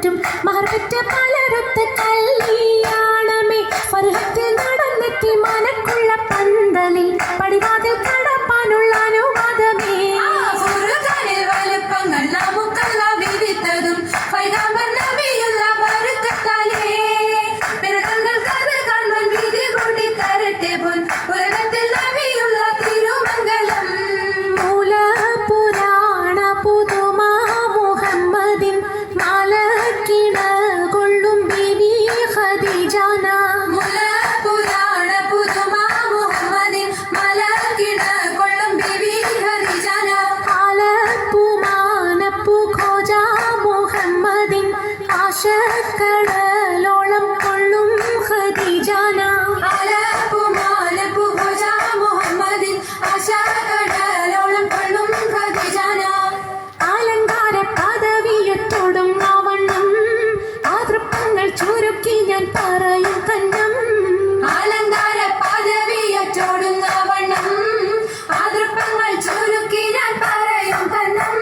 പോറ്റും മഹർപെറ്റ പലരൊത്ത് കല്യാണമേ ഫർഹത്തിൽ നടന്നെത്തി മനക്കുള്ള പന്തലിൽ പടിവാതിൽ കടപ്പാനുള്ള അനുവാദമേ വലുപ്പങ്ങൾ നമുക്കല്ല വിധിത്തതും പൈതാമ്പർ നബിയുള്ള ബർക്കത്താലേ പിറകങ്ങൾ കഥ കാണാൻ വിധി കൂട്ടി തരട്ടെ പോൽ ഉലകത്തിൽ നബിയുള്ള തിരുമംഗലം മൂല പുരാണ പുതുമ മുഹമ്മദിൻ മാലക്കിട കൊള്ളും ബിബി ഖദീജാന മുല പുരാണ പുതുമ മുഹമ്മദിൻ മലക്കിട കൊള്ളും ബിബി ഖദീജാന ആലപ്പുമാനപ്പു ഖോജ മുഹമ്മദിൻ ആശക്കടലോളം കൊള്ളും ഖദീജാന ആലപ്പുമാനപ്പു ഖോജ മുഹമ്മദിൻ ആശക്കടലോളം കൊള്ളും ഖദീജാന അലങ്കാര പദവിയത്തോടും ആവണ്ണം ആതൃപ്പങ്ങൾ ചുരുക്കി ഞാൻ പറയും കന്നം അലങ്കാര പദവിയോടുന്ന വണ്ണം ആതൃപ്പങ്ങൾ ചുരുക്കി ഞാൻ പറയും കന്നം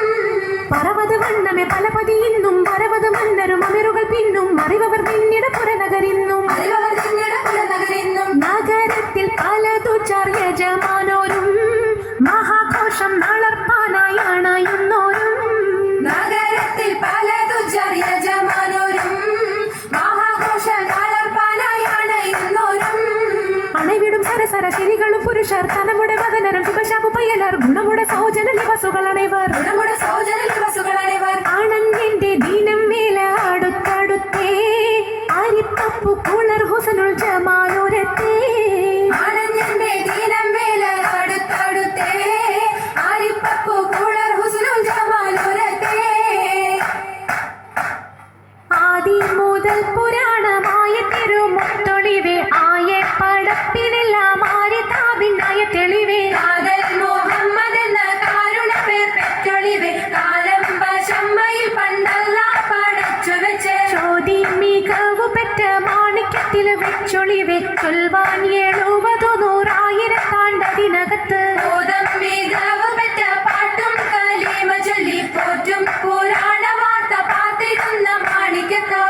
പറവത് വണ്ണമേ പലപതി ഇന്നും വരവത് മന്നരും അമിറുകൾ പിന്നും അറിവർ പിന്നീട് പുറനഗരിന്നും അറിവർ നിങ്ങളുടെ കുലനഗരിന്നും നഗരത്തിൽ പലതു യജമാനോരും മഹാഘോഷം നളർപ്പാനായി അണയുന്നോരും നഗരത്തിൽ പലതു യജമാനോരും മഹാഘോഷ നാളർപ്പാനായി അണയുന്നോരും അണവിടും സരസര ശരികളും പുരുഷർ തനമുടെ വദനരും ശുഭശാപു പയ്യലർ ഗുണമുടെ സൗജന നിവസുകൾ അണൈവർ നമ്മുടെ സൗജന ദിവസുകളാണിവർ ആണങ്ങിന്റെ ദീനം മേല അടുത്തടുത്തേ അരിപ്പപ്പു കുളർ ഹുസനുൽ ജമാലുരത്തേ ആനന്ദന്റെ ദീനം വേല അടുത്തടുത്തേ ആരിപ്പപ്പു കുളർ ഹുസ്നുൽ ജമാലുരത്തേ ആദി മുതൽ പുരാണമായ തിരുമുത്തൊളിവേ ആയ പടപ്പിനെല്ലാം ആര്യതാപിന്നായ തെളിവേ കാതൽ മുഹമ്മദ് എന്ന കാരുണ പേർ പെറ്റൊളിവേ കാലം പശമ്മയിൽ പണ്ടല്ല പടച്ചു വെച്ച് ചോതി മികവു പെറ്റ മാണിക്യത്തിൽ വെച്ചൊളിവേ ചൊൽവാൻ 70-100 താണ്ടതിനകത്ത് ബോധം മികവ് പെറ്റ പാട്ടും കലീമ ചൊല്ലി പോറ്റും പുരാണ വാർത്ത പാത്തിരുന്ന മാണിക്കത്തോ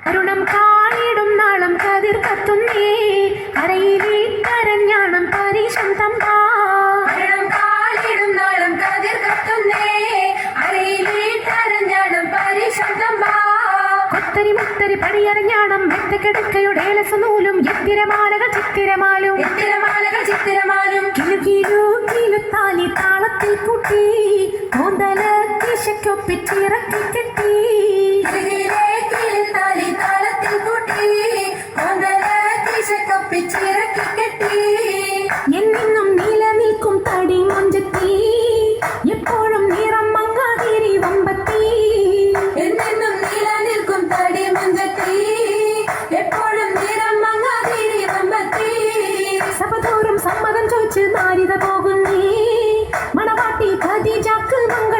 അരുണം കാളിടും നാളം കതിർ കത്തുന്നേ കരയിലെ കരഞ്ഞാണം പരീശം തമ്പാ മരണം കാലിടും നാളം കതിർ കത്തുന്നേ അരയിലേ കരഞ്ഞാടും പരിശബ്ദമ്പാ കൊത്തരി മുത്തരി പടിയറിഞ്ഞാണം മെത്തക്കെടുക്കയുടെ നൂലും എത്തിരമാലകൾ ചിത്തിരമാലും ചിത്തിരമാലകൾ ചിത്തിരമാലും കിലുകിലുത്താലി താളത്തിൽ കൂട്ടി കോന്തല കിശക്കൊപ്പിച്ചിറക്കി കെട്ടി കിലുകിലേ കിലുത്താലി താളത്തിൽ കൂട്ടി കൊന്തല കിശക്കൊപ്പിച്ചിറക്കി കെട്ടി എന്നെന്നും നിലനിൽക്കും തടി മൊഞ്ചത്തി എപ്പോഴും നിറം മങ്ങാതിരി വമ്പത്തി എന്നെന്നും നിലനിൽക്കും തടി മഞ്ചത്തി എപ്പോഴും നിറം മങ്ങാതിരി വമ്പത്തി സഭതോറും സമ്മതം ചോദിച്ച് നാരിത പോകുന്നേ മണവാട്ടി ഖദീജക്ക് മംഗ